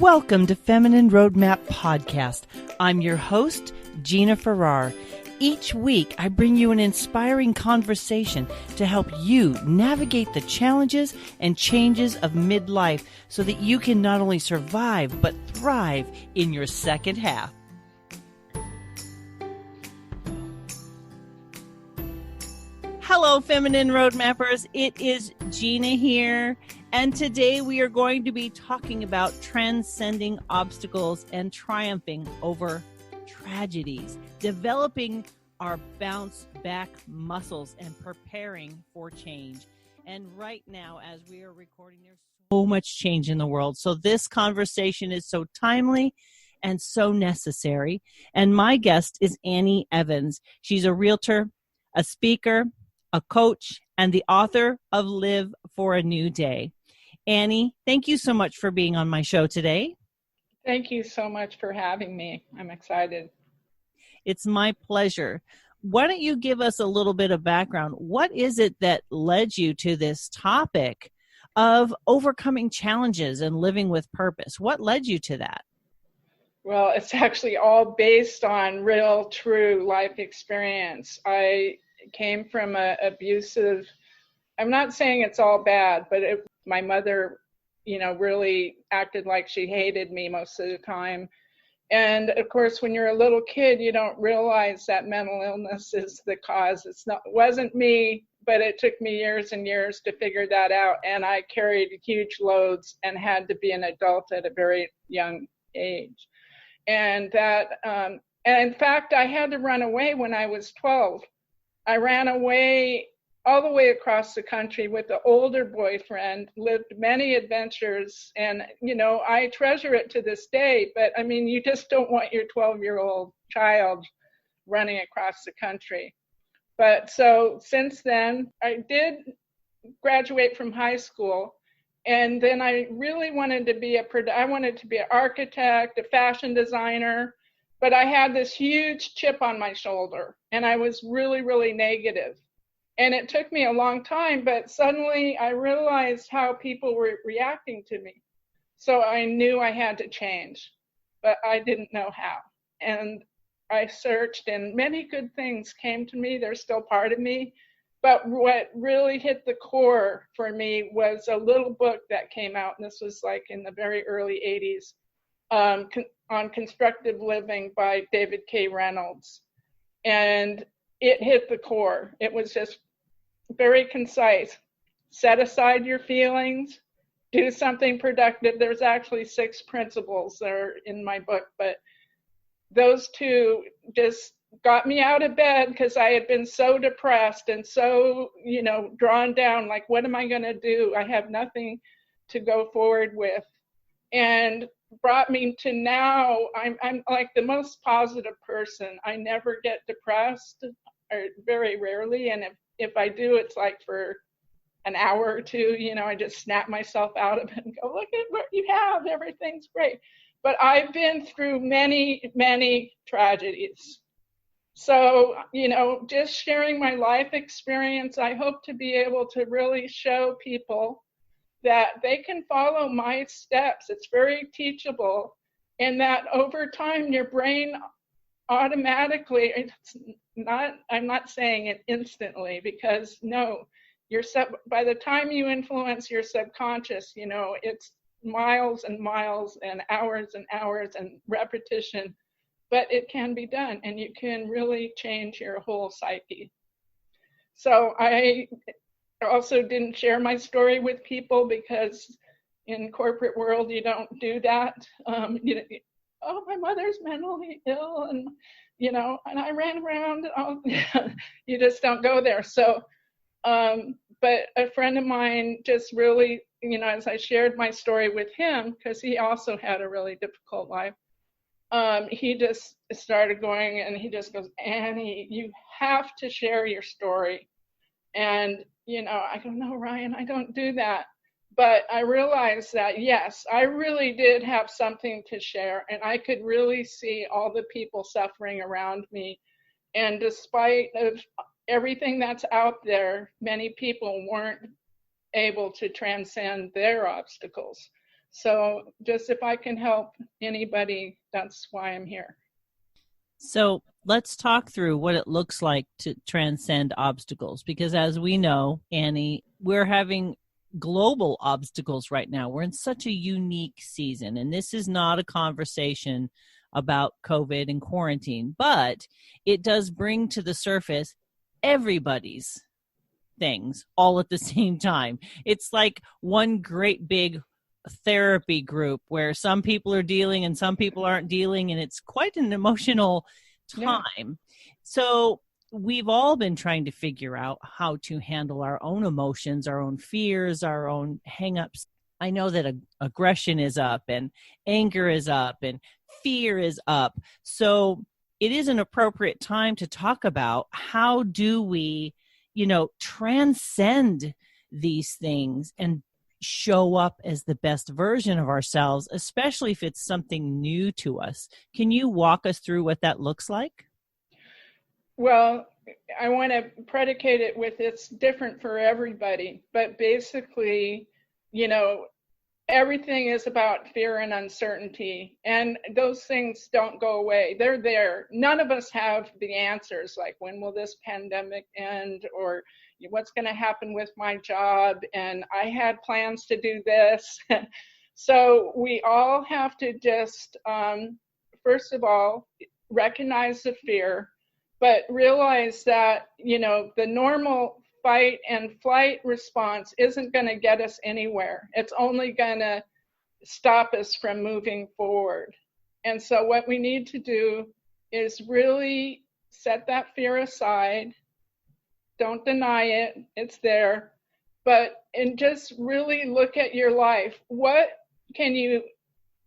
Welcome to Feminine Roadmap Podcast. I'm your host, Gina-r-Farrar. Each week, I bring you an inspiring conversation to help you navigate the challenges and changes of midlife so that you can not only survive, but thrive in your second half. Hello, Feminine Roadmappers. It is Gina here. And today we are going to be talking about transcending obstacles and triumphing over tragedies, developing our bounce back muscles and preparing for change. And right now, as we are recording, there's so much change in the world. So this conversation is so timely and so necessary. And my guest is Annie Evans. She's a realtor, a speaker, a coach, and the author of Live for a New Day. Annie, thank you so much for being on my show today. Thank you so much for having me. I'm excited. It's my pleasure. Why don't you give us a little bit of background? What is it that led you to this topic of overcoming challenges and living with purpose? What led you to that? Well, it's actually all based on real, true life experience. I came from an abusive, I'm not saying it's all bad, but my mother, really acted like she hated me most of the time. And of course, when you're a little kid, you don't realize that mental illness is the cause. It wasn't me, but it took me years and years to figure that out. And I carried huge loads and had to be an adult at a very young age. And and in fact, I had to run away when I was 12. I ran away all the way across the country with an older boyfriend, lived many adventures, and, I treasure it to this day. But, you just don't want your 12-year-old child running across the country. But so since then, I did graduate from high school, and then I really wanted to be I wanted to be an architect, a fashion designer, but I had this huge chip on my shoulder, and I was really, really negative. And it took me a long time, but suddenly I realized how people were reacting to me. So I knew I had to change, but I didn't know how. And I searched, and many good things came to me. They're still part of me. But what really hit the core for me was a little book that came out, and this was like in the very early 80s, on constructive living by David K. Reynolds. And it hit the core. It was just very concise. Set aside your feelings, do something productive. There's actually 6 principles that are in my book, but those 2 just got me out of bed because I had been so depressed and so, drawn down, like, what am I going to do? I have nothing to go forward with. And brought me to now, I'm like the most positive person. I never get depressed, or very rarely. And if I do, it's like for an hour or 2, I just snap myself out of it and go, look at what you have. Everything's great. But I've been through many, many tragedies. So, just sharing my life experience, I hope to be able to really show people that they can follow my steps. It's very teachable, and that over time your brain automatically, I'm not saying it instantly, because no, by the time you influence your subconscious, it's miles and miles and hours and repetition, but it can be done, and you can really change your whole psyche. So I also didn't share my story with people because in corporate world, you don't do that. Oh, my mother's mentally ill, and, and I ran around. You just don't go there. So, but a friend of mine just really, as I shared my story with him, because he also had a really difficult life, he just started going, and he just goes, Annie, you have to share your story. And, I go, no, Ryan, I don't do that. But I realized that, yes, I really did have something to share, and I could really see all the people suffering around me. And despite of everything that's out there, many people weren't able to transcend their obstacles. So just if I can help anybody, that's why I'm here. So let's talk through what it looks like to transcend obstacles, because as we know, Annie, we're having global obstacles right now. We're in such a unique season, and this is not a conversation about COVID and quarantine, but it does bring to the surface everybody's things all at the same time. It's like one great big therapy group where some people are dealing and some people aren't dealing, and it's quite an emotional time. Yeah. So we've all been trying to figure out how to handle our own emotions, our own fears, our own hangups. I know that aggression is up and anger is up and fear is up. So it is an appropriate time to talk about how do we, transcend these things and show up as the best version of ourselves, especially if it's something new to us. Can you walk us through what that looks like? Well, I want to predicate it with it's different for everybody, but basically, everything is about fear and uncertainty, and those things don't go away. They're there. None of us have the answers, like when will this pandemic end, or what's going to happen with my job, and I had plans to do this. So we all have to just, first of all, recognize the fear, but realize that, the normal fight and flight response isn't going to get us anywhere. It's only going to stop us from moving forward. And so what we need to do is really set that fear aside. Don't deny it. It's there. And just really look at your life. What can you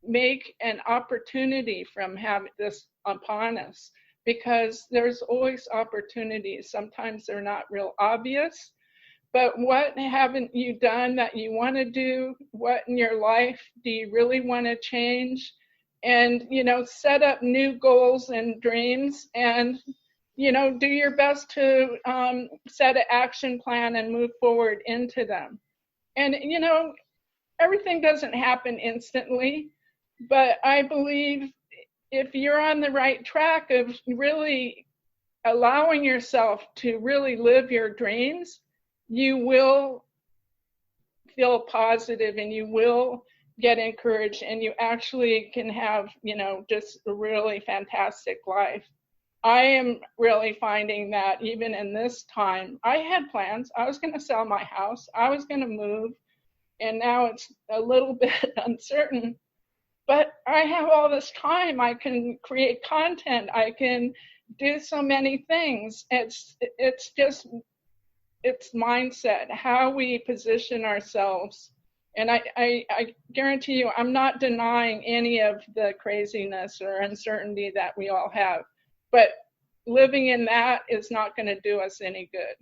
make an opportunity from having this upon us? Because there's always opportunities. Sometimes they're not real obvious, but what haven't you done that you want to do? What in your life do you really want to change? And, set up new goals and dreams, and, do your best to set an action plan and move forward into them. And, everything doesn't happen instantly, but I believe if you're on the right track of really allowing yourself to really live your dreams, you will feel positive and you will get encouraged, and you actually can have, just a really fantastic life. I am really finding that even in this time, I had plans. I was going to sell my house. I was going to move, and now it's a little bit uncertain. But I have all this time. I can create content. I can do so many things. It's mindset, how we position ourselves. And I guarantee you, I'm not denying any of the craziness or uncertainty that we all have. But living in that is not going to do us any good.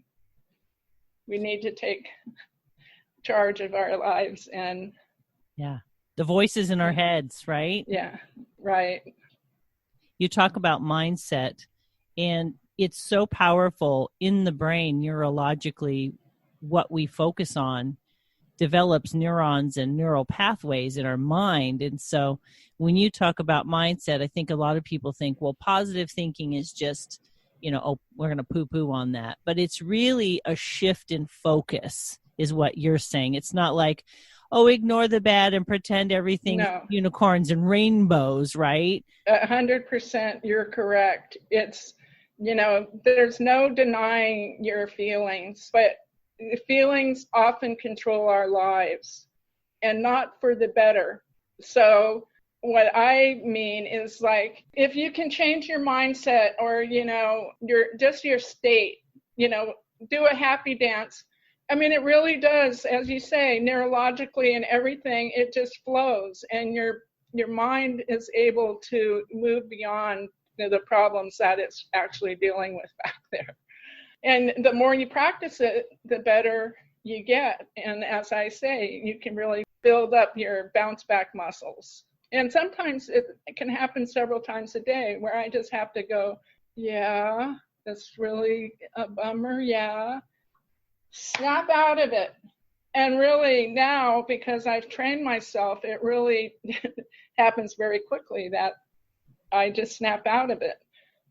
We need to take charge of our lives and the voices in our heads, right? Yeah, right. You talk about mindset, and it's so powerful in the brain neurologically. What we focus on develops neurons and neural pathways in our mind. And so when you talk about mindset, I think a lot of people think, well, positive thinking is just, oh, we're going to poo-poo on that. But it's really a shift in focus is what you're saying. It's not like, oh, ignore the bad and pretend everything's unicorns and rainbows, right? 100%, you're correct. It's, there's no denying your feelings, but the feelings often control our lives, and not for the better. So what I mean is, like, if you can change your mindset or, your state, do a happy dance. I mean, it really does, as you say, neurologically and everything, it just flows, and your mind is able to move beyond the problems that it's actually dealing with back there. And the more you practice it, the better you get. And as I say, you can really build up your bounce back muscles. And sometimes it can happen several times a day where I just have to go, yeah, that's really a bummer, yeah. Snap out of it. And really now, because I've trained myself, it really happens very quickly that I just snap out of it.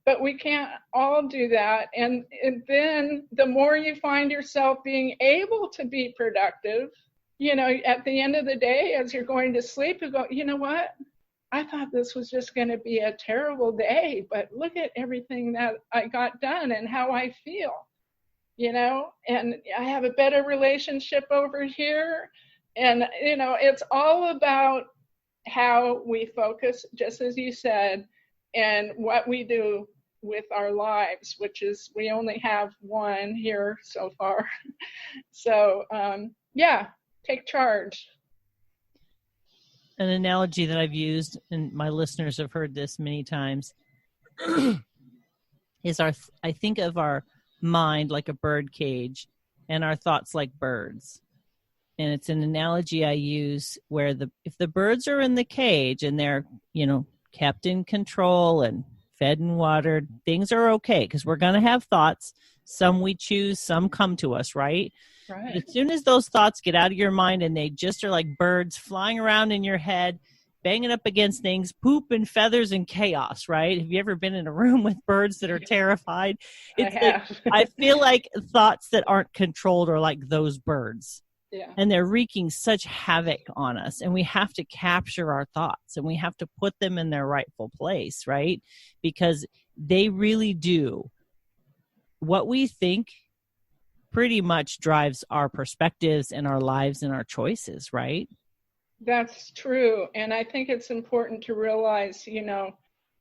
But we can't all do that. And then the more you find yourself being able to be productive, at the end of the day, as you're going to sleep, you go, you know what? I thought this was just going to be a terrible day, but look at everything that I got done and how I feel, and I have a better relationship over here. And, it's all about how we focus, just as you said, and what we do with our lives, which is we only have one here so far. So, yeah, take charge. An analogy that I've used, and my listeners have heard this many times, is I think of our mind like a bird cage and our thoughts like birds. And it's an analogy I use where if the birds are in the cage and they're, kept in control and fed and watered, things are okay because we're going to have thoughts. Some we choose, some come to us, right? Right. As soon as those thoughts get out of your mind and they just are like birds flying around in your head, banging up against things, poop and feathers and chaos, right? Have you ever been in a room with birds that are terrified? It's I feel like thoughts that aren't controlled are like those birds. Yeah. And they're wreaking such havoc on us. And we have to capture our thoughts and we have to put them in their rightful place, right? Because they really do. What we think pretty much drives our perspectives and our lives and our choices, right? That's true. And I think it's important to realize,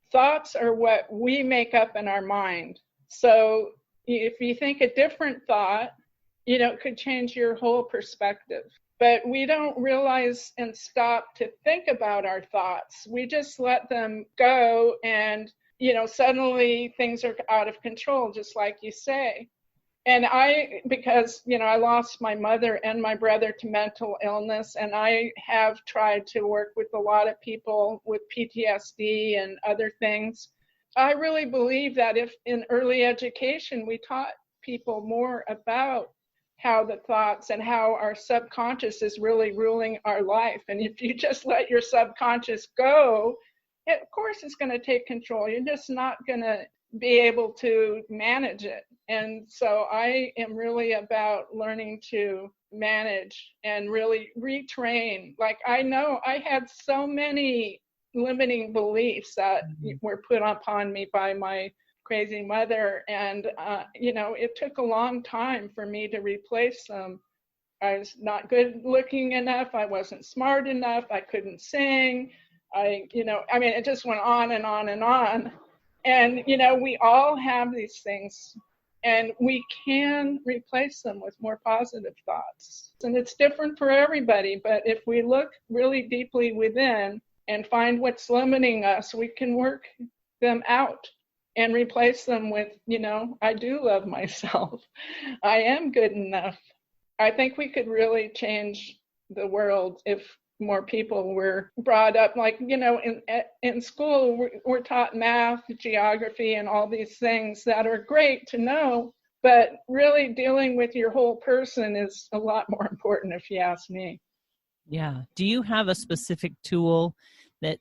thoughts are what we make up in our mind. So if you think a different thought, it could change your whole perspective. But we don't realize and stop to think about our thoughts. We just let them go and, suddenly things are out of control, just like you say. And because I lost my mother and my brother to mental illness, and I have tried to work with a lot of people with PTSD and other things. I really believe that if in early education we taught people more about how the thoughts and how our subconscious is really ruling our life. And if you just let your subconscious go, of course it's going to take control. You're just not going to be able to manage it. And so I am really about learning to manage and really retrain. Like I know I had so many limiting beliefs that were put upon me by my crazy mother. And, it took a long time for me to replace them. I was not good looking enough. I wasn't smart enough. I couldn't sing. It just went on and on and on. And, we all have these things and we can replace them with more positive thoughts. And it's different for everybody. But if we look really deeply within and find what's limiting us, we can work them out and replace them with, I do love myself. I am good enough. I think we could really change the world if more people were brought up, like, in school, we're taught math, geography, and all these things that are great to know, but really dealing with your whole person is a lot more important, if you ask me. Yeah. Do you have a specific tool that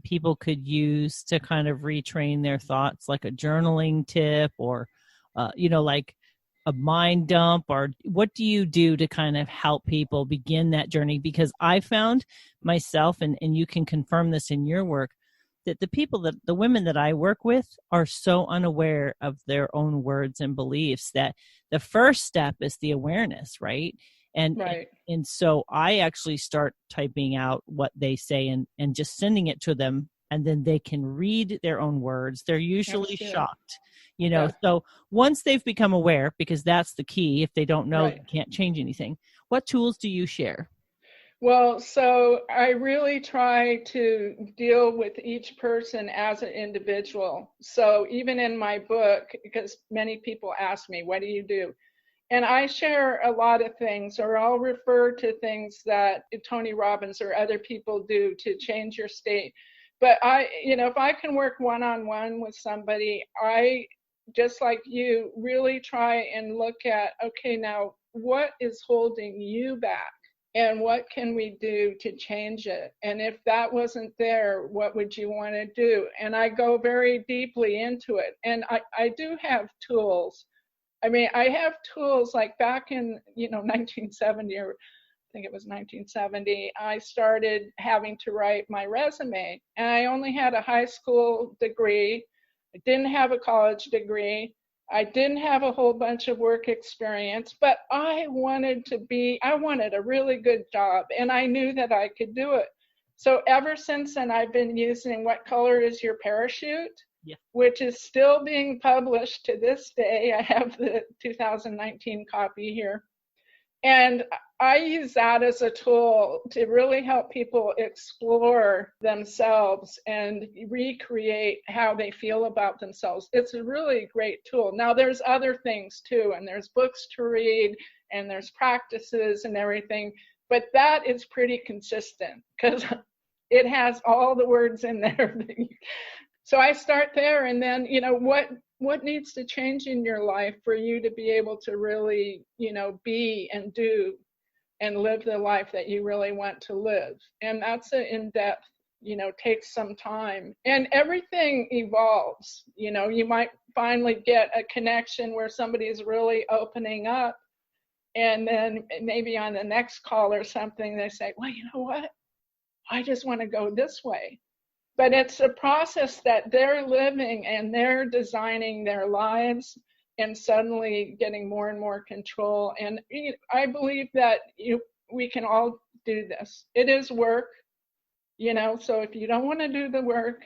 people could use to kind of retrain their thoughts, like a journaling tip or, like a mind dump, or what do you do to kind of help people begin that journey? Because I found myself, and you can confirm this in your work, that the women that I work with are so unaware of their own words and beliefs that the first step is the awareness, right? Right. And so I actually start typing out what they say and just sending it to them, and then they can read their own words. They're usually shocked, Yeah. So once they've become aware, because that's the key, if they don't know, Right. they can't change anything. What tools do you share? Well, so I really try to deal with each person as an individual. So even in my book, because many people ask me, what do you do? And I share a lot of things, or I'll refer to things that Tony Robbins or other people do to change your state. But if I can work one-on-one with somebody, I, just like you, really try and look at, okay, now what is holding you back? And what can we do to change it? And if that wasn't there, what would you want to do? And I go very deeply into it. And I do have tools. I mean, I have tools like back in, 1970, or I think it was 1970, I started having to write my resume. And I only had a high school degree. I didn't have a college degree. I didn't have a whole bunch of work experience, but I wanted a really good job, and I knew that I could do it. So ever since then, I've been using What Color Is Your Parachute? Yeah. Which is still being published to this day. I have the 2019 copy here. And I use that as a tool to really help people explore themselves and recreate how they feel about themselves. It's a really great tool. Now, there's other things too, and there's books to read, and there's practices and everything, but that is pretty consistent because it has all the words in there. So I start there, and then, what needs to change in your life for you to be able to really, be and do and live the life that you really want to live. And that's an in-depth, takes some time. And everything evolves. You might finally get a connection where somebody's really opening up. And then maybe on the next call or something, they say, well, you know what? I just want to go this way. But it's a process that they're living, and they're designing their lives and suddenly getting more and more control. And I believe that we can all do this. It is work, so if you don't want to do the work,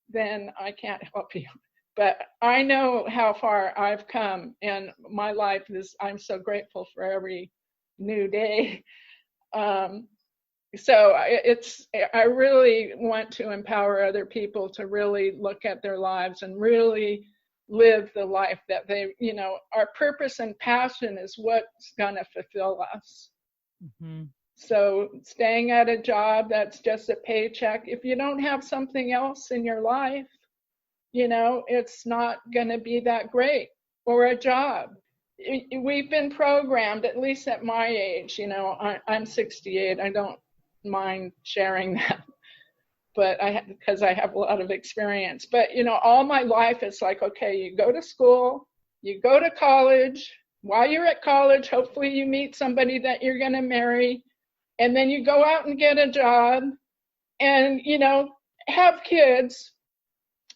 then I can't help you. But I know how far I've come, and my life I'm so grateful for every new day. So I really want to empower other people to really look at their lives and really live the life that they, our purpose and passion is what's going to fulfill us. Mm-hmm. So staying at a job that's just a paycheck, if you don't have something else in your life, it's not going to be that great. Or a job. We've been programmed, at least at my age, I'm 68. I don't mind sharing that, but because I have a lot of experience. But all my life it's like, okay, you go to school, you go to college. While you're at college, hopefully you meet somebody that you're going to marry, and then you go out and get a job, and have kids,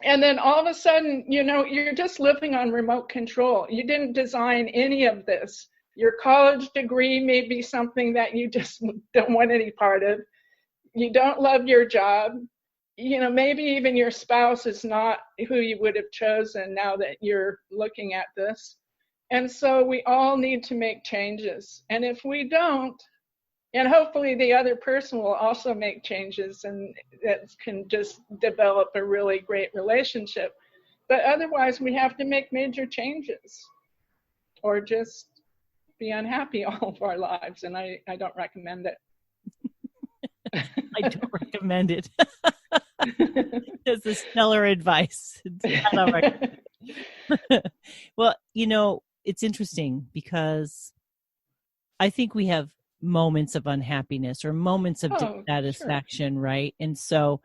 and then all of a sudden you're just living on remote control. You didn't design any of this. Your college degree may be something that you just don't want any part of. You don't love your job. Maybe even your spouse is not who you would have chosen now that you're looking at this. And so we all need to make changes. And if we don't, and hopefully the other person will also make changes, and that can just develop a really great relationship. But otherwise, we have to make major changes or just be unhappy all of our lives, and I don't recommend it. I don't recommend it. It's a stellar advice. Well, it's interesting because I think we have moments of unhappiness or moments of dissatisfaction, sure. Right? And so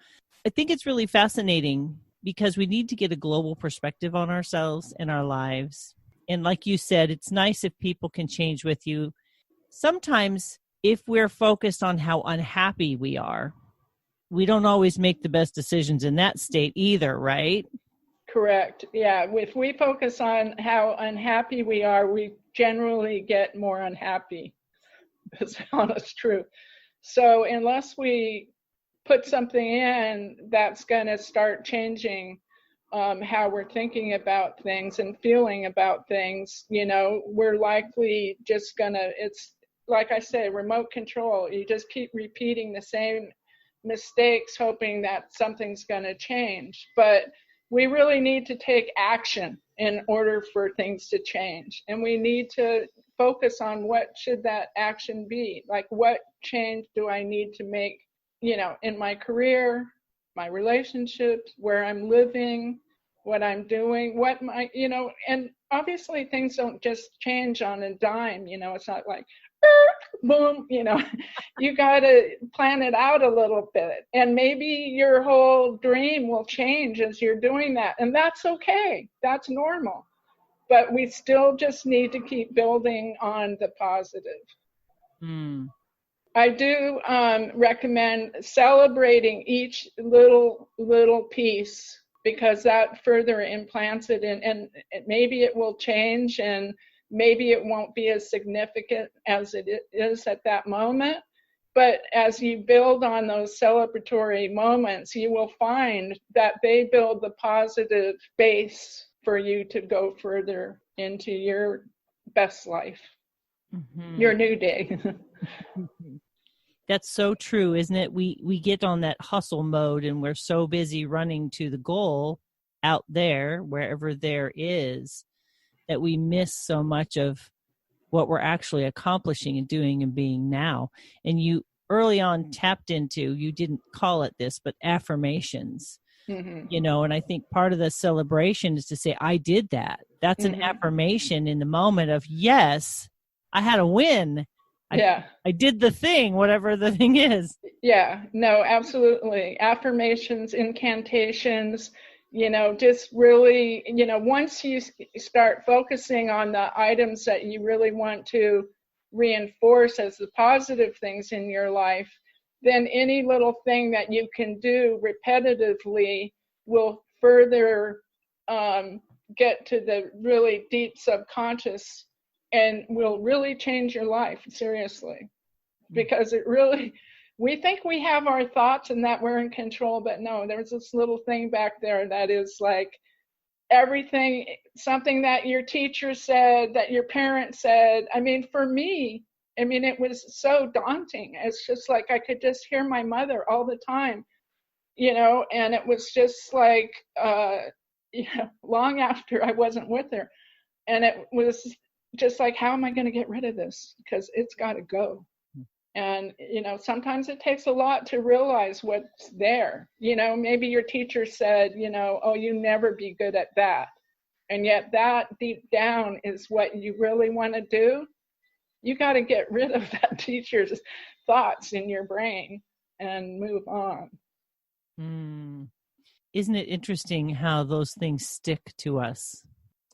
I think it's really fascinating because we need to get a global perspective on ourselves and our lives. And like you said, it's nice if people can change with you. Sometimes if we're focused on how unhappy we are, we don't always make the best decisions in that state either, right? Correct. Yeah. If we focus on how unhappy we are, we generally get more unhappy. It's honest truth. So unless we put something in that's going to start changing how we're thinking about things and feeling about things, we're likely just it's like I say, remote control. You just keep repeating the same mistakes, hoping that something's going to change. But we really need to take action in order for things to change. And we need to focus on what should that action be? Like, what change do I need to make, in my career, my relationships, where I'm living, what I'm doing, and obviously things don't just change on a dime, it's not like boom, you got to plan it out a little bit. And maybe your whole dream will change as you're doing that. And that's okay. That's normal. But we still just need to keep building on the positive. Mm. I do recommend celebrating each little piece, because that further implants it in, and maybe it will change, and maybe it won't be as significant as it is at that moment. But as you build on those celebratory moments, you will find that they build the positive base for you to go further into your best life, your new day. That's so true, isn't it? We get on that hustle mode, and we're so busy running to the goal out there, wherever there is, that we miss so much of what we're actually accomplishing and doing and being now. And you early on tapped into, you didn't call it this, but affirmations. And I think part of the celebration is to say, I did that. That's an affirmation in the moment of, yes, I had a win. I did the thing, whatever the thing is. Yeah, no, absolutely. Affirmations, incantations, just really, once you start focusing on the items that you really want to reinforce as the positive things in your life, then any little thing that you can do repetitively will further get to the really deep subconscious and will really change your life, seriously. Because it really, we think we have our thoughts and that we're in control, but no, there's this little thing back there that is like everything, something that your teacher said, that your parent said. I mean, for me, it was so daunting. It's just like I could just hear my mother all the time, and it was just like long after I wasn't with her. And it was just like, how am I going to get rid of this? Because it's got to go. And, sometimes it takes a lot to realize what's there. Maybe your teacher said, oh, you never be good at that. And yet that deep down is what you really want to do. You got to get rid of that teacher's thoughts in your brain and move on. Isn't it interesting how those things stick to us?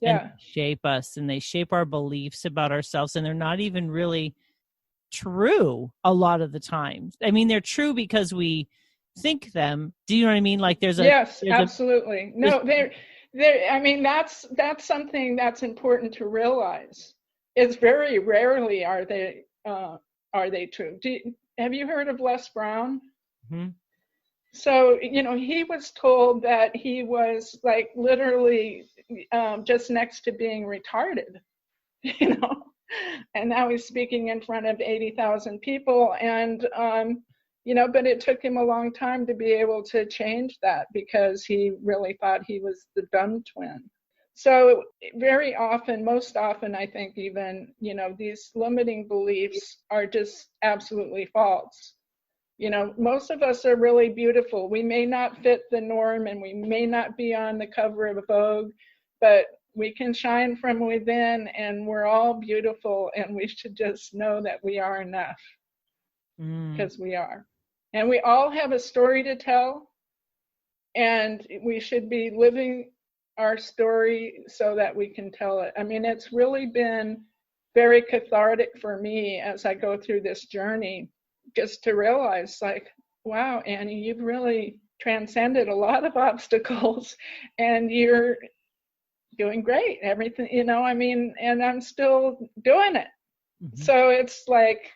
Yeah. And shape us, and they shape our beliefs about ourselves, and they're not even really true a lot of the time. They're true because we think them. Do you know what I mean? Like yes, absolutely. No, that's something that's important to realize. It's very rarely are they true. Have you heard of Les Brown? Mm-hmm. So, he was told that he was like literally just next to being retarded, and now he's speaking in front of 80,000 people. And, but it took him a long time to be able to change that, because he really thought he was the dumb twin. So very often, most often, I think even, these limiting beliefs are just absolutely false. Most of us are really beautiful. We may not fit the norm, and we may not be on the cover of Vogue, but we can shine from within, and we're all beautiful, and we should just know that we are enough, because we are. And we all have a story to tell, and we should be living our story so that we can tell it. It's really been very cathartic for me as I go through this journey, just to realize, like, wow, Annie, you've really transcended a lot of obstacles, and you're doing great. Everything, and I'm still doing it. So it's like,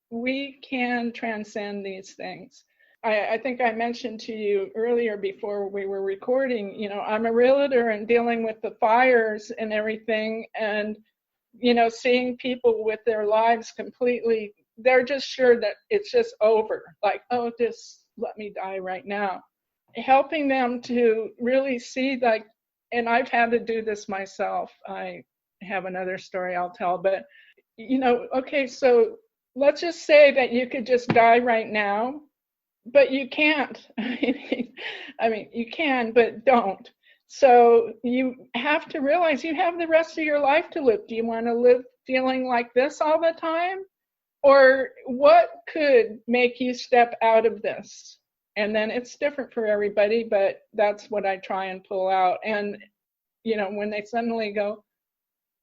we can transcend these things. I think I mentioned to you earlier before we were recording, I'm a realtor and dealing with the fires and everything, and, seeing people with their lives completely, they're just sure that it's just over. Like, oh, just let me die right now. Helping them to really see, like, and I've had to do this myself. I have another story I'll tell, but, okay, so let's just say that you could just die right now, but you can't. You can, but don't. So you have to realize you have the rest of your life to live. Do you want to live feeling like this all the time? Or what could make you step out of this? And then it's different for everybody, but that's what I try and pull out. And, when they suddenly go,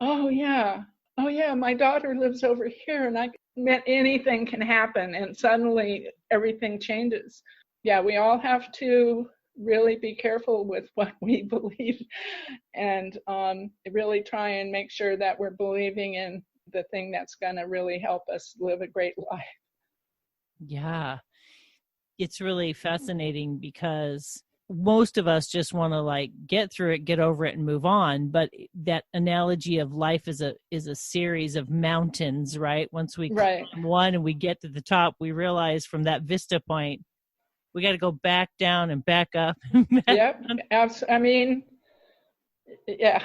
oh yeah, my daughter lives over here, and anything can happen, and suddenly everything changes. Yeah, we all have to really be careful with what we believe, and really try and make sure that we're believing in the thing that's going to really help us live a great life. Yeah. It's really fascinating because most of us just want to get through it, get over it, and move on. But that analogy of life is a series of mountains, right? Once we climb one and we get to the top, we realize from that vista point, we got to go back down and back up. Yep. I mean, yeah.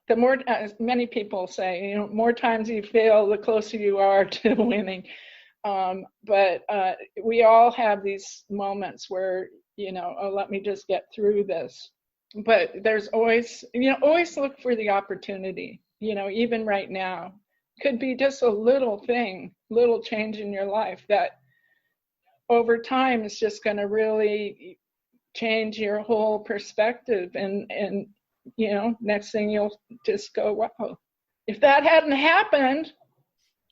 The more, many people say, more times you fail, the closer you are to winning. But we all have these moments where, oh, let me just get through this. But there's always, always look for the opportunity, even right now. Could be just a little thing, little change in your life that over time is just going to really change your whole perspective. And next thing you'll just go, wow, if that hadn't happened,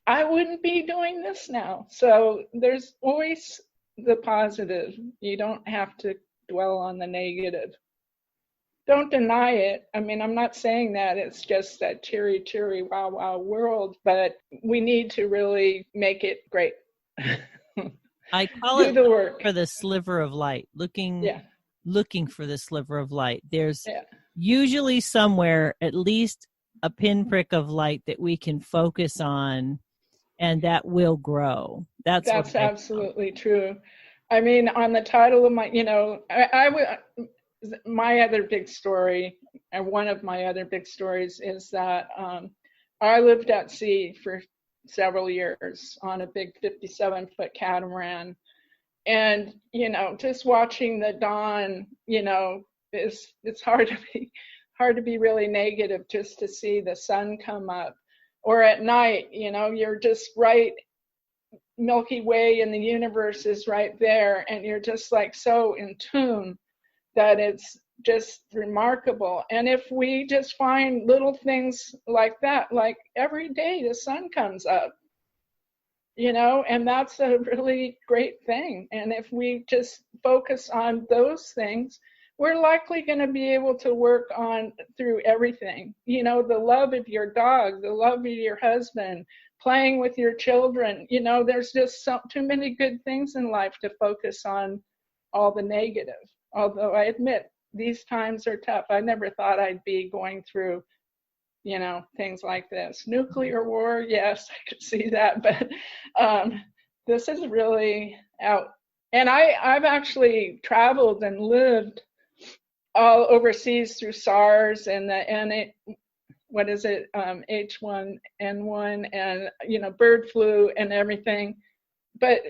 I wouldn't be doing this now. So there's always the positive. You don't have to dwell on the negative. Don't deny it. I mean, I'm not saying that it's just that cheery, wow, wow world, but we need to really make it great. I call it the work for the sliver of light, looking for the sliver of light. There's usually somewhere at least a pinprick of light that we can focus on, and that will grow. That's absolutely true. I mean, on the title of my, my other big story, and one of my other big stories is that I lived at sea for several years on a big 57-foot catamaran. And, just watching the dawn, it's hard to be really negative just to see the sun come up. Or at night, you're just right, Milky Way in the universe is right there, and you're just so in tune that it's just remarkable. And if we just find little things like that, like every day the sun comes up, and that's a really great thing. And if we just focus on those things, we're likely going to be able to work on through everything. The love of your dog, the love of your husband, playing with your children. There's just too many good things in life to focus on all the negative. Although I admit these times are tough. I never thought I'd be going through, things like this. Nuclear war, yes, I could see that. But this is really out. And I've actually traveled and lived all overseas through SARS and H1N1 and, bird flu and everything. But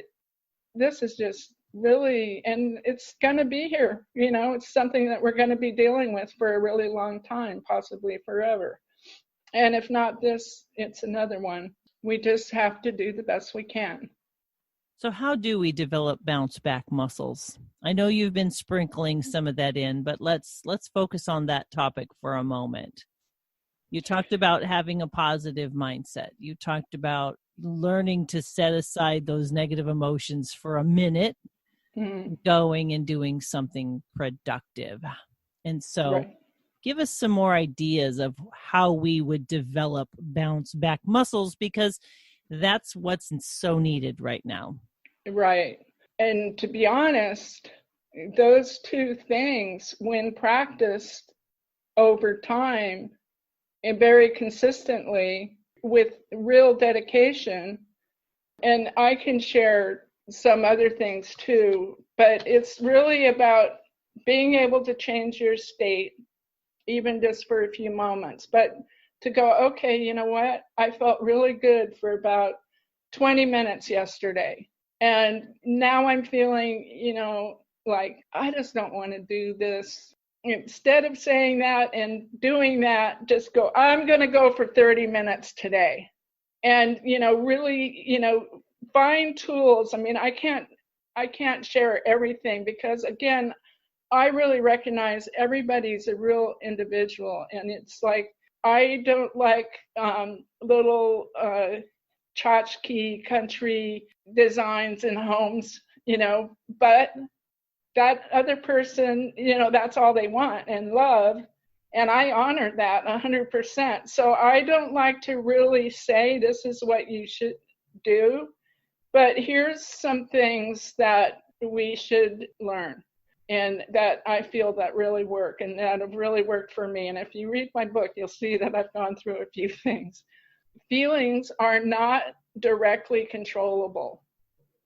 this is just really, and it's going to be here, it's something that we're going to be dealing with for a really long time, possibly forever. And if not this, it's another one. We just have to do the best we can. So how do we develop bounce back muscles? I know you've been sprinkling some of that in, but let's focus on that topic for a moment. You talked about having a positive mindset. You talked about learning to set aside those negative emotions for a minute, going and doing something productive. And so give us some more ideas of how we would develop bounce back muscles, because that's what's so needed right now. Right. And to be honest, those two things, when practiced over time and very consistently with real dedication, and I can share some other things too, but it's really about being able to change your state, even just for a few moments. But to go, okay, you know what? I felt really good for about 20 minutes yesterday. And now I'm feeling, like, I just don't want to do this. instead of saying that and doing that, just go, I'm going to go for 30 minutes today. And, really, find tools. I mean, I can't share everything because, again, I really recognize everybody's a real individual. And it's like, I don't like little tchotchke country designs in homes, but that other person, that's all they want and love. And I honor that 100%. So I don't like to really say this is what you should do, but here's some things that we should learn and that I feel that really work and that have really worked for me. And if you read my book, you'll see that I've gone through a few things. Feelings are not directly controllable.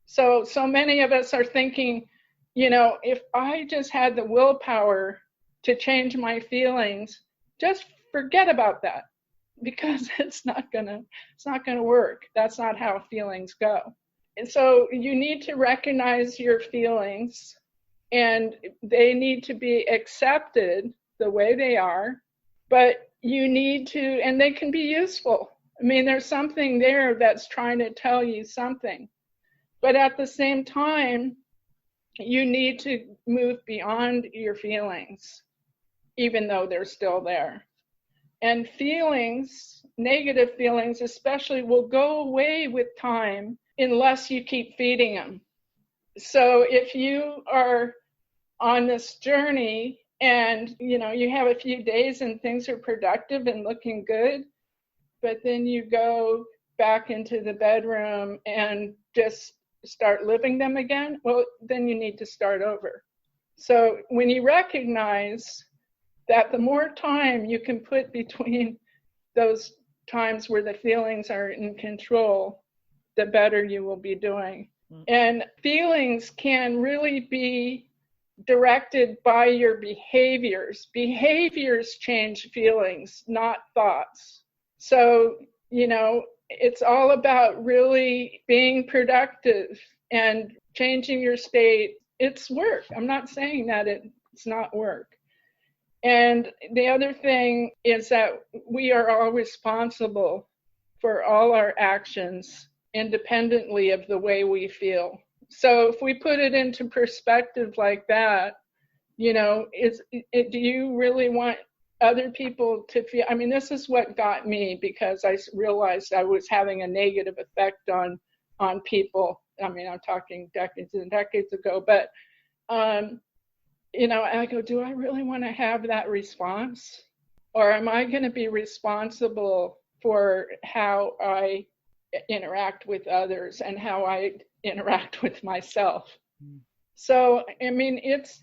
So many of us are thinking, if I just had the willpower to change my feelings, just forget about that because it's not gonna work. That's not how feelings go. And so you need to recognize your feelings and they need to be accepted the way they are, but you need to, and they can be useful. I mean, there's something there that's trying to tell you something, but at the same time, you need to move beyond your feelings, even though they're still there. And feelings, negative feelings especially, will go away with time unless you keep feeding them. So if you are on this journey and, you have a few days and things are productive and looking good, but then you go back into the bedroom and just start living them again, well, then you need to start over. So when you recognize that the more time you can put between those times where the feelings are in control, the better you will be doing. And feelings can really be directed by your behaviors. Behaviors change feelings, not thoughts. So, it's all about really being productive and changing your state. It's work. I'm not saying that it's not work. And the other thing is that we are all responsible for all our actions independently of the way we feel. So if we put it into perspective like that, do you really want other people to feel? I mean, this is what got me, because I realized I was having a negative effect on people. I mean, I'm talking decades and decades ago, but I go, do I really want to have that response? Or am I going to be responsible for how I interact with others and how I interact with myself? So, I mean, it's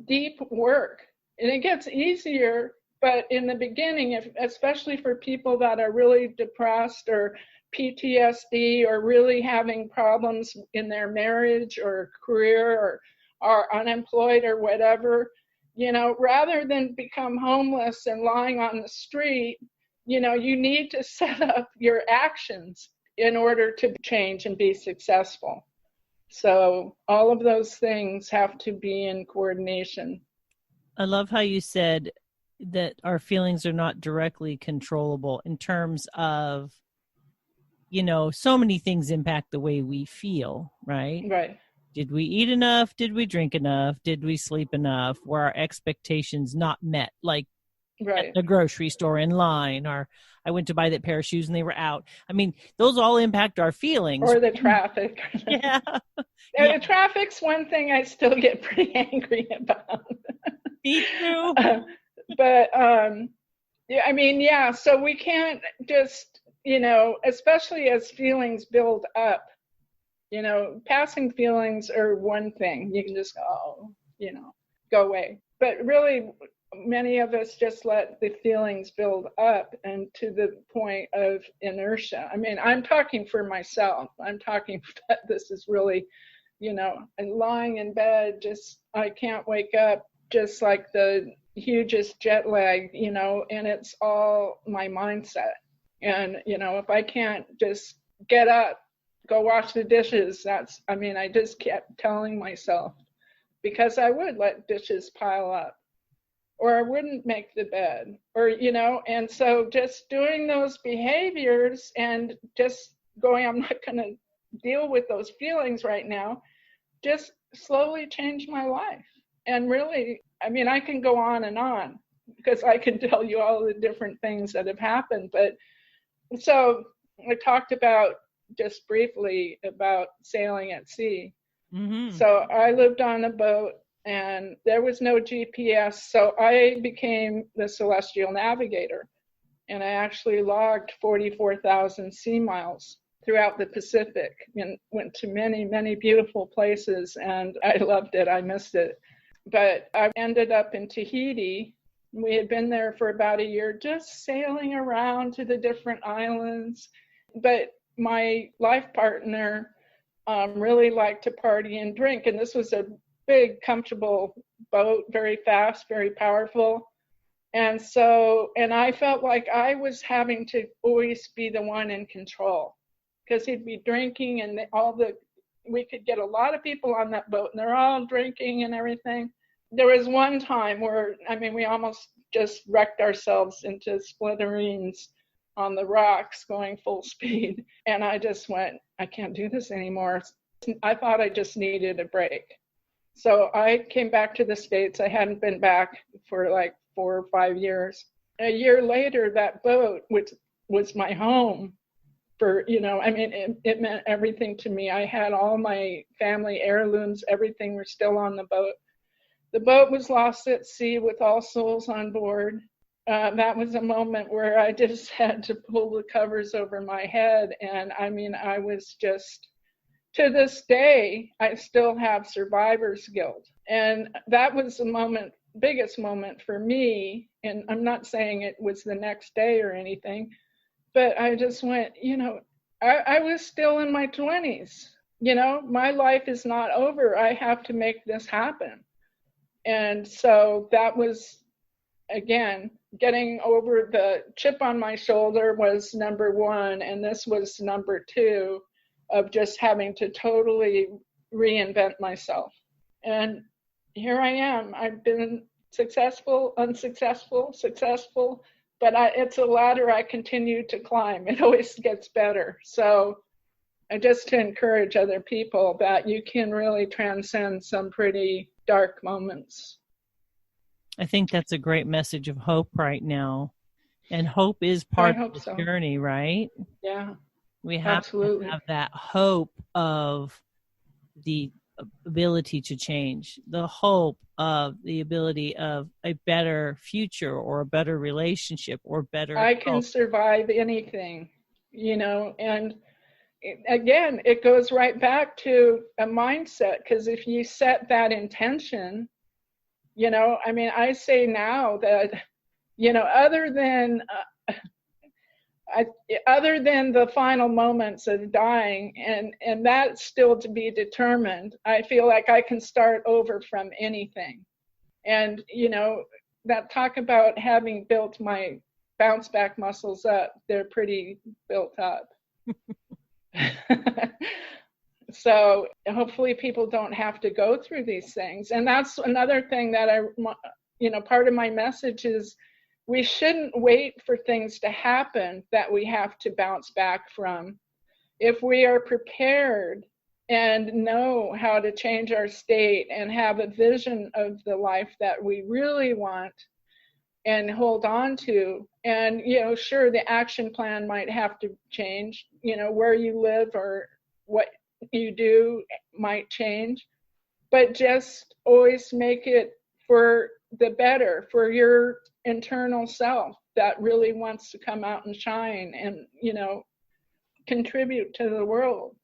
deep work, and it gets easier. But in the beginning, especially for people that are really depressed or PTSD or really having problems in their marriage or career or are unemployed or whatever, rather than become homeless and lying on the street, you need to set up your actions in order to change and be successful. So all of those things have to be in coordination. I love how you said that our feelings are not directly controllable in terms of, so many things impact the way we feel, right? Right. Did we eat enough? Did we drink enough? Did we sleep enough? Were our expectations not met? Like right. at the grocery store in line, or I went to buy that pair of shoes and they were out. I mean, those all impact our feelings. Or the traffic. Yeah. The traffic's one thing I still get pretty angry about. Me too. So we can't just, especially as feelings build up, passing feelings are one thing. You can just go away. But really, many of us just let the feelings build up and to the point of inertia. I mean, I'm talking for myself. I'm talking that this is really, and lying in bed, just, I can't wake up, just like the hugest jet lag, and it's all my mindset. And, if I can't just get up, go wash the dishes, I just kept telling myself, because I would let dishes pile up. or I wouldn't make the bed, or, and so just doing those behaviors and just going, I'm not going to deal with those feelings right now, just slowly changed my life. And really, I mean, I can go on because I can tell you all the different things that have happened. But so I talked about just briefly about sailing at sea. Mm-hmm. So I lived on a boat and there was no GPS. So I became the celestial navigator, and I actually logged 44,000 sea miles throughout the Pacific and went to many, many beautiful places, and I loved it. I missed it. But I ended up in Tahiti. We had been there for about a year, just sailing around to the different islands. But my life partner really liked to party and drink, and this was a big, comfortable boat, very fast, very powerful. And so, and I felt like I was having to always be the one in control, because he'd be drinking and we could get a lot of people on that boat and they're all drinking and everything. There was one time where, I mean, we almost just wrecked ourselves into smithereens on the rocks going full speed. And I just went, I can't do this anymore. I thought I just needed a break. So I came back to the States. I hadn't been back for like 4 or 5 years. A year later, that boat, which was my home for, I mean, it meant everything to me. I had all my family heirlooms, everything was still on the boat. The boat was lost at sea with all souls on board. That was a moment where I just had to pull the covers over my head. And I mean, I was just, to this day, I still have survivor's guilt. And that was the biggest moment for me. And I'm not saying it was the next day or anything, but I just went, I was still in my 20s. My life is not over. I have to make this happen. And so that was, again, getting over the chip on my shoulder was number one. And this was number two of just having to totally reinvent myself. And here I am. I've been successful, unsuccessful, successful, but it's a ladder I continue to climb. It always gets better. So just to encourage other people that you can really transcend some pretty dark moments. I think that's a great message of hope right now. And hope is part of the journey, right? Yeah. We have to have that hope of the ability to change, the hope of the ability of a better future or a better relationship or better I can survive anything, and again, it goes right back to a mindset, because if you set that intention, I mean, I say now that, other than the final moments of dying, and that's still to be determined, I feel like I can start over from anything. And, that talk about having built my bounce back muscles up, they're pretty built up. So hopefully people don't have to go through these things. And that's another thing that part of my message is, we shouldn't wait for things to happen that we have to bounce back from. If we are prepared and know how to change our state and have a vision of the life that we really want and hold on to, and, sure, the action plan might have to change, where you live or what you do might change, but just always make it for the better, for your internal self that really wants to come out and shine and, contribute to the world.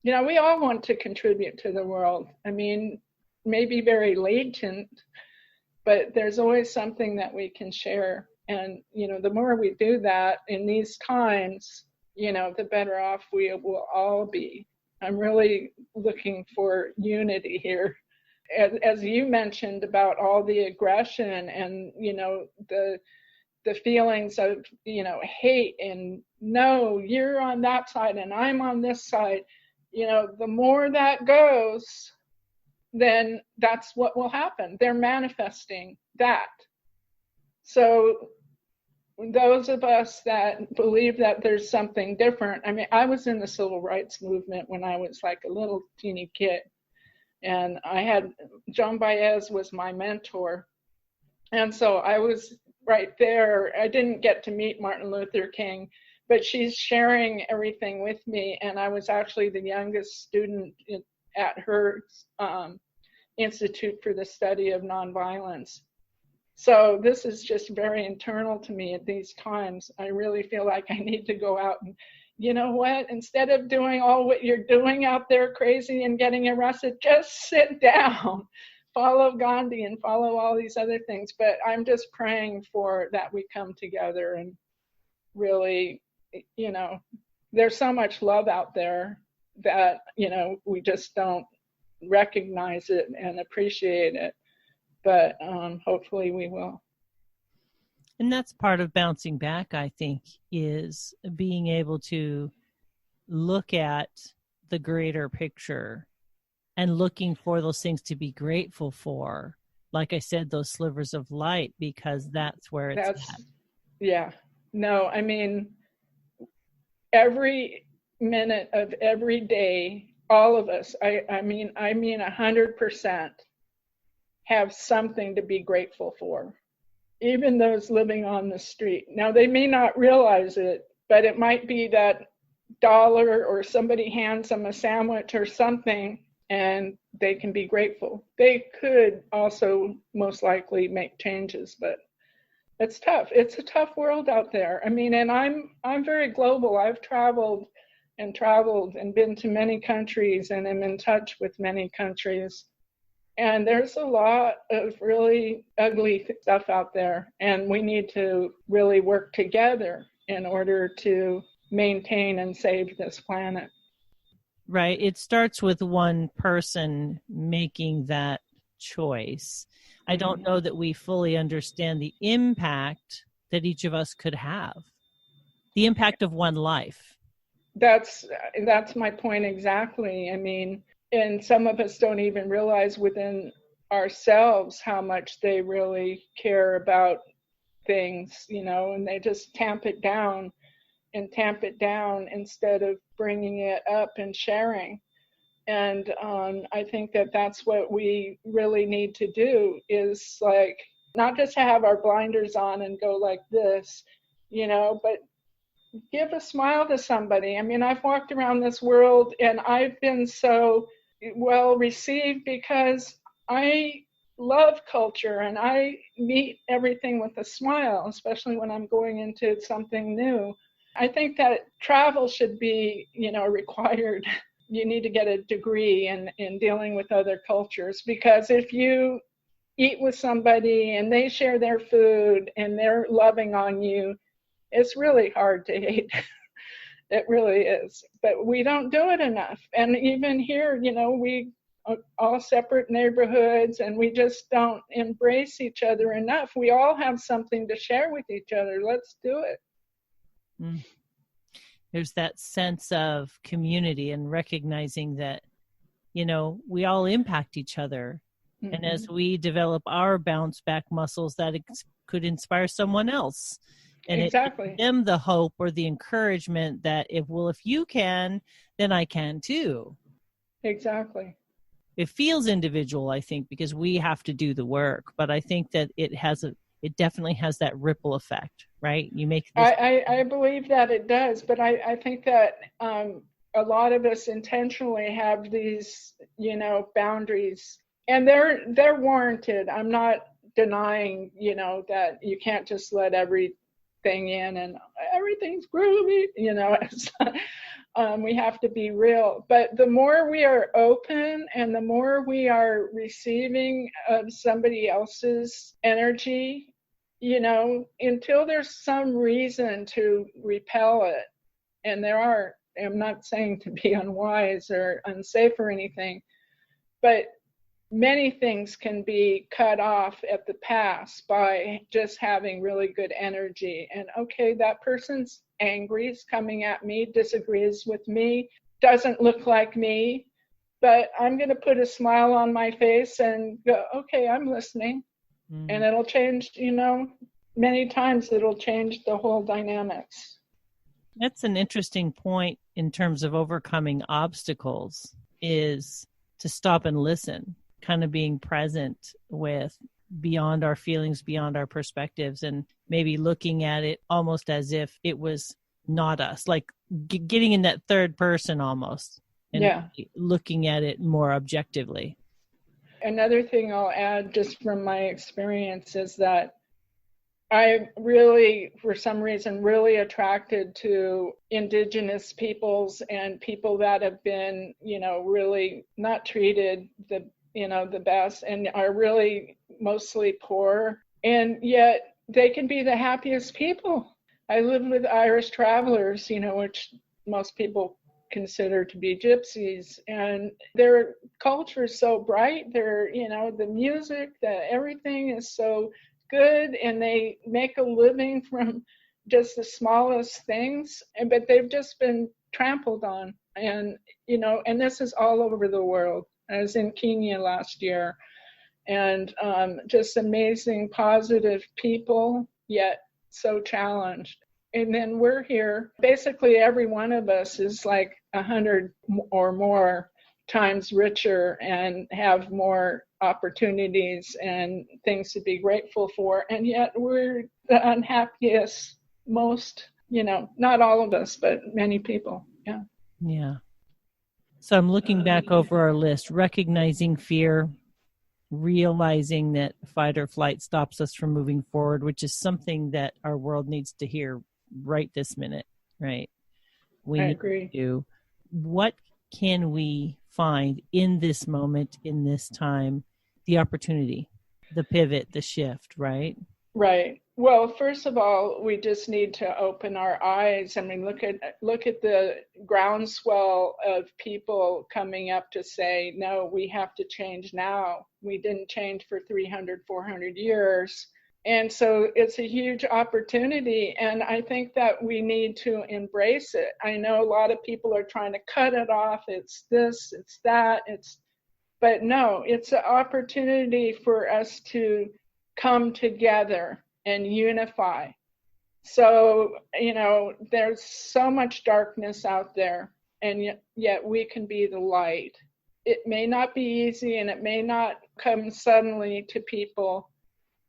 We all want to contribute to the world. I mean, maybe very latent, but there's always something that we can share. And, the more we do that in these times, the better off we will all be. I'm really looking for unity here. As you mentioned about all the aggression and, the feelings of, hate and no, you're on that side and I'm on this side, the more that goes, then that's what will happen. They're manifesting that. So those of us that believe that there's something different, I mean, I was in the civil rights movement when I was like a little teeny kid. And I had, Joan Baez was my mentor. And so I was right there. I didn't get to meet Martin Luther King, but she's sharing everything with me. And I was actually the youngest student at her Institute for the Study of Nonviolence. So this is just very internal to me at these times. I really feel like I need to go out and, you know what, instead of doing all what you're doing out there crazy and getting arrested, just sit down, follow Gandhi and follow all these other things. But I'm just praying for that we come together and really, you know, there's so much love out there that, you know, we just don't recognize it and appreciate it. But hopefully we will. And that's part of bouncing back, I think, is being able to look at the greater picture and looking for those things to be grateful for. Like I said, those slivers of light, because that's where it's at. Yeah. No, I mean, every minute of every day, all of us, I mean 100% have something to be grateful for. Even those living on the street. Now, they may not realize it, but it might be that dollar or somebody hands them a sandwich or something, and they can be grateful. They could also most likely make changes, but it's tough. It's a tough world out there. I mean, and I'm very global. I've traveled and been to many countries and am in touch with many countries. And there's a lot of really ugly stuff out there, and we need to really work together in order to maintain and save this planet. Right. It starts with one person making that choice. I don't know that we fully understand the impact that each of us could have, the impact of one life. That's my point exactly. I mean, and some of us don't even realize within ourselves how much they really care about things, you know, and they just tamp it down instead of bringing it up and sharing. And I think that that's what we really need to do, is like not just to have our blinders on and go like this, you know, but give a smile to somebody. I mean, I've walked around this world and I've been so well received because I love culture and I meet everything with a smile, especially when I'm going into something new. I think that travel should be, you know, required. You need to get a degree in dealing with other cultures, because if you eat with somebody and they share their food and they're loving on you, it's really hard to hate. It really is. But we don't do it enough. And even here, you know, we are all separate neighborhoods and we just don't embrace each other enough. We all have something to share with each other. Let's do it. There's that sense of community and recognizing that, you know, we all impact each other. Mm-hmm. And as we develop our bounce back muscles, that could inspire someone else. And exactly. It gives them the hope or the encouragement that if you can, then I can too. Exactly. It feels individual, I think, because we have to do the work, but I think that it definitely has that ripple effect, right? You make this. I believe that it does, but I think that a lot of us intentionally have these, you know, boundaries, and they're warranted. I'm not denying, you know, that you can't just let everything in and everything's groovy, you know. We have to be real. But the more we are open and the more we are receiving of somebody else's energy, you know, until there's some reason to repel it, and I'm not saying to be unwise or unsafe or anything, but many things can be cut off at the pass by just having really good energy. And okay, that person's angry, is coming at me, disagrees with me, doesn't look like me, but I'm going to put a smile on my face and go, okay, I'm listening. And it'll change, you know, many times it'll change the whole dynamics. That's an interesting point in terms of overcoming obstacles, is to stop and listen, kind of being present with beyond our feelings, beyond our perspectives, and maybe looking at it almost as if it was not us, like getting in that third person almost, and looking at it more objectively. Another thing I'll add just from my experience is that I really, for some reason, really attracted to indigenous peoples and people that have been, really not treated the best and are really mostly poor. And yet they can be the happiest people. I live with Irish travelers, which most people consider to be gypsies, and their culture is so bright. They're, the music, everything is so good, and they make a living from just the smallest things, but they've just been trampled on. And, and this is all over the world. I was in Kenya last year, and just amazing, positive people, yet so challenged. And then we're here, basically every one of us is like 100 or more times richer and have more opportunities and things to be grateful for. And yet we're the unhappiest, most, not all of us, but many people. Yeah. Yeah. So I'm looking back over our list, recognizing fear, realizing that fight or flight stops us from moving forward, which is something that our world needs to hear right this minute, right? I agree. What can we find in this moment, in this time, the opportunity, the pivot, the shift, right? Right. Well, first of all, we just need to open our eyes. I mean, look at the groundswell of people coming up to say, no, we have to change now. We didn't change for 300, 400 years. And so it's a huge opportunity. And I think that we need to embrace it. I know a lot of people are trying to cut it off. It's this, it's that, but no, it's an opportunity for us to come together and unify. So, there's so much darkness out there, and yet we can be the light. It may not be easy and it may not come suddenly to people,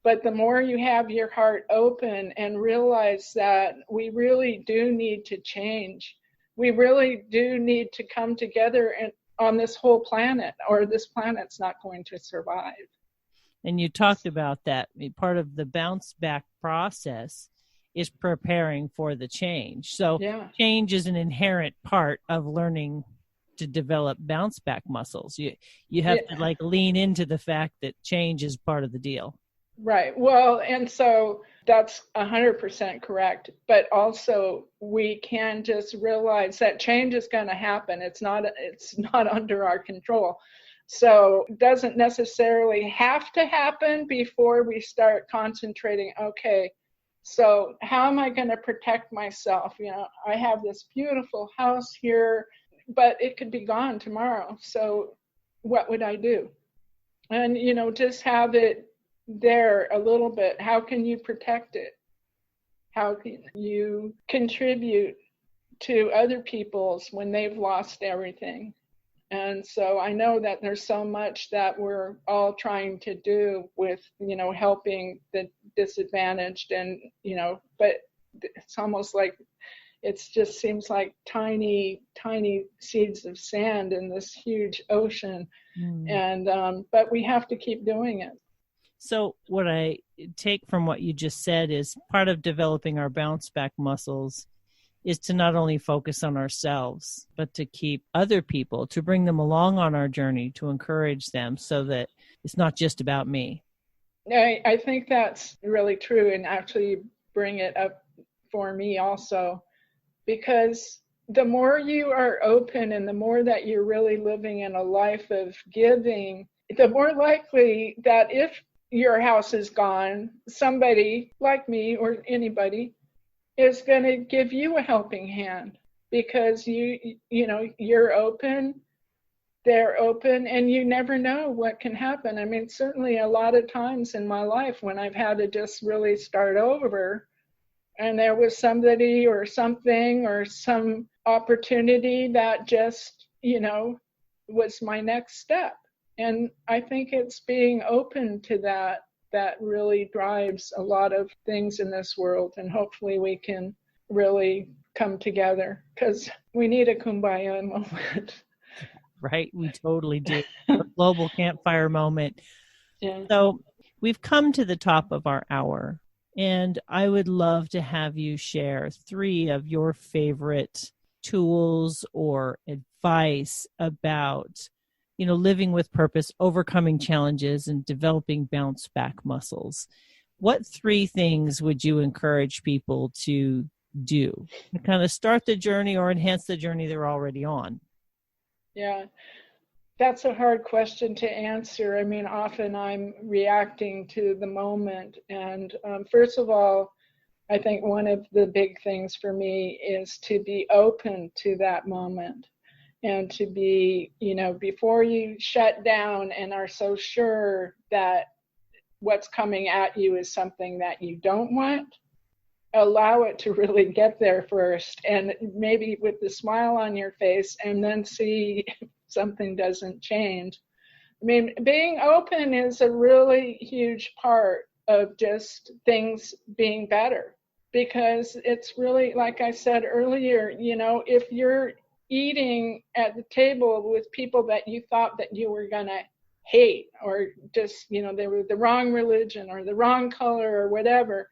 but the more you have your heart open and realize that we really do need to change, we really do need to come together and on this whole planet, or this planet's not going to survive. And you talked about that. Part of the bounce back process is preparing for the change. So change is an inherent part of learning to develop bounce back muscles. You have to lean into the fact that change is part of the deal. Right. Well, and so that's 100% correct. But also we can just realize that change is going to happen. It's not under our control. So it doesn't necessarily have to happen before we start concentrating, okay, so how am I going to protect myself? I have this beautiful house here, but it could be gone tomorrow. So what would I do? And, just have it there a little bit. How can you protect it? How can you contribute to other people's when they've lost everything? And so I know that there's so much that we're all trying to do with, helping the disadvantaged and, but it's almost like it just seems like tiny, tiny seeds of sand in this huge ocean. And, but we have to keep doing it. So what I take from what you just said is part of developing our bounce back muscles is to not only focus on ourselves, but to keep other people, to bring them along on our journey, to encourage them so that it's not just about me. I think that's really true, and actually bring it up for me also, because the more you are open and the more that you're really living in a life of giving, the more likely that if your house is gone, somebody like me or anybody is going to give you a helping hand because you're open. they're open, and you never know what can happen. I mean, certainly a lot of times in my life when I've had to just really start over, and there was somebody or something or some opportunity that just, was my next step. And I think it's being open to that really drives a lot of things in this world. And hopefully we can really come together, because we need a kumbaya moment. Right? We totally do. A global campfire moment. Yeah. So we've come to the top of our hour, and I would love to have you share 3 of your favorite tools or advice about, living with purpose, overcoming challenges, and developing bounce back muscles. What 3 things would you encourage people to do to kind of start the journey or enhance the journey they're already on? Yeah, that's a hard question to answer. I mean, often I'm reacting to the moment. And first of all, I think one of the big things for me is to be open to that moment, and to be, before you shut down and are so sure that what's coming at you is something that you don't want, allow it to really get there first, and maybe with the smile on your face, and then see if something doesn't change. I mean, being open is a really huge part of just things being better, because it's really, like I said earlier, if you're eating at the table with people that you thought that you were going to hate, or just, they were the wrong religion or the wrong color or whatever,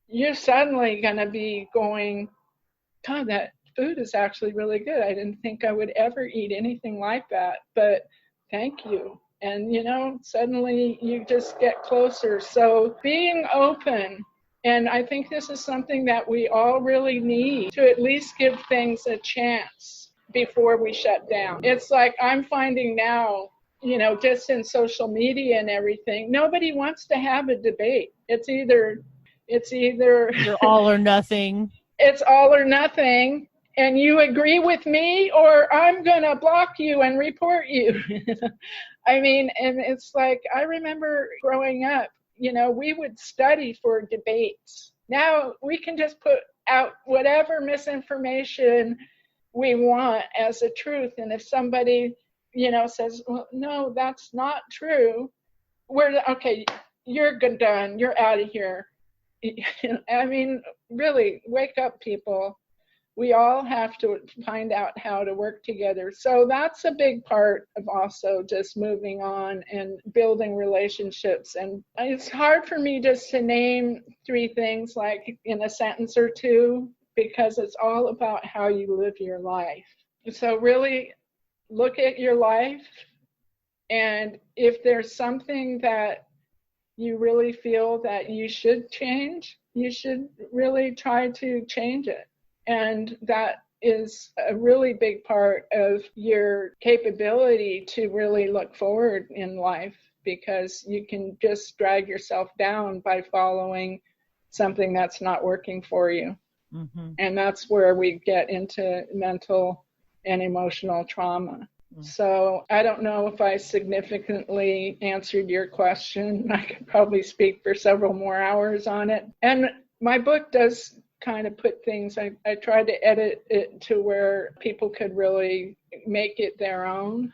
you're suddenly going to be going, God, that food is actually really good. I didn't think I would ever eat anything like that, but thank you. And, suddenly you just get closer. So being open, and I think this is something that we all really need, to at least give things a chance before we shut down. It's like I'm finding now, just in social media and everything, nobody wants to have a debate. It's either You're all or nothing. It's all or nothing, and you agree with me, or I'm going to block you and report you. I mean, and it's like, I remember growing up, we would study for debates. Now we can just put out whatever misinformation we want as a truth. And if somebody, says, well, no, that's not true, okay, you're done, you're out of here. I mean, really, wake up, people. We all have to find out how to work together. So that's a big part of also just moving on and building relationships. And it's hard for me just to name 3 things like in a sentence or 2, because it's all about how you live your life. So really look at your life, and if there's something that you really feel that you should change, you should really try to change it. And that is a really big part of your capability to really look forward in life, because you can just drag yourself down by following something that's not working for you. Mm-hmm. And that's where we get into mental and emotional trauma. So I don't know if I significantly answered your question. I could probably speak for several more hours on it. And my book does kind of put things, I tried to edit it to where people could really make it their own.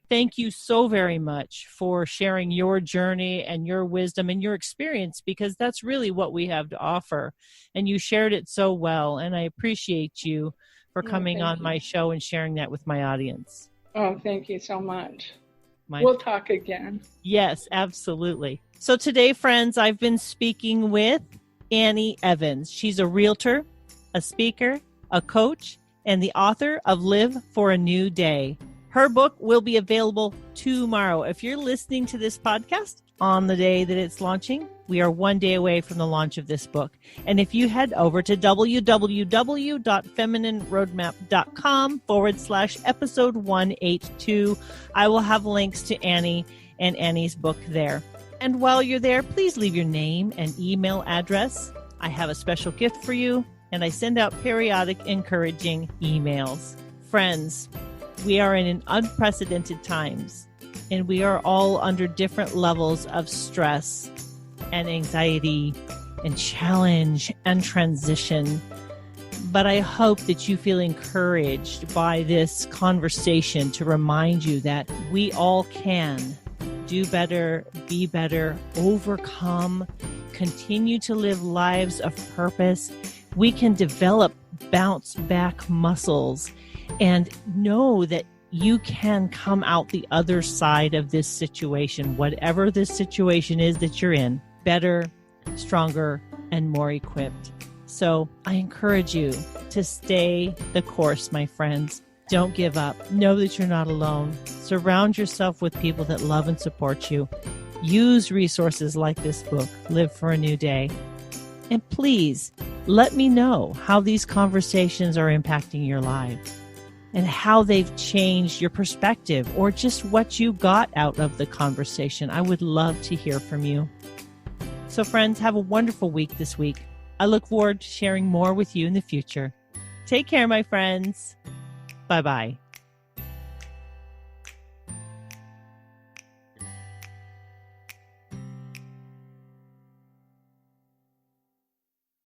Thank you so very much for sharing your journey and your wisdom and your experience, because that's really what we have to offer. And you shared it so well, and I appreciate you for coming on my show and sharing that with my audience. Oh, thank you so much. We'll talk again. Yes, absolutely. So today, friends, I've been speaking with Annie Evans. She's a realtor, a speaker, a coach, and the author of Live for a New Day. Her book will be available tomorrow. If you're listening to this podcast on the day that it's launching, we are 1 day away from the launch of this book. And if you head over to www.feminineroadmap.com/episode 182, I will have links to Annie and Annie's book there. And while you're there, please leave your name and email address. I have a special gift for you, and I send out periodic encouraging emails. Friends, We are in unprecedented times, and we are all under different levels of stress and anxiety and challenge and transition. But I hope that you feel encouraged by this conversation to remind you that we all can do better, be better, overcome, continue to live lives of purpose. We can develop bounce back muscles and know that you can come out the other side of this situation, whatever this situation is that you're in, better, stronger, and more equipped. So I encourage you to stay the course, my friends. Don't give up. Know that you're not alone. Surround yourself with people that love and support you. Use resources like this book, Live for a New Day. And please let me know how these conversations are impacting your life and how they've changed your perspective or just what you got out of the conversation. I would love to hear from you. So friends, have a wonderful week this week. I look forward to sharing more with you in the future. Take care, my friends. Bye-bye.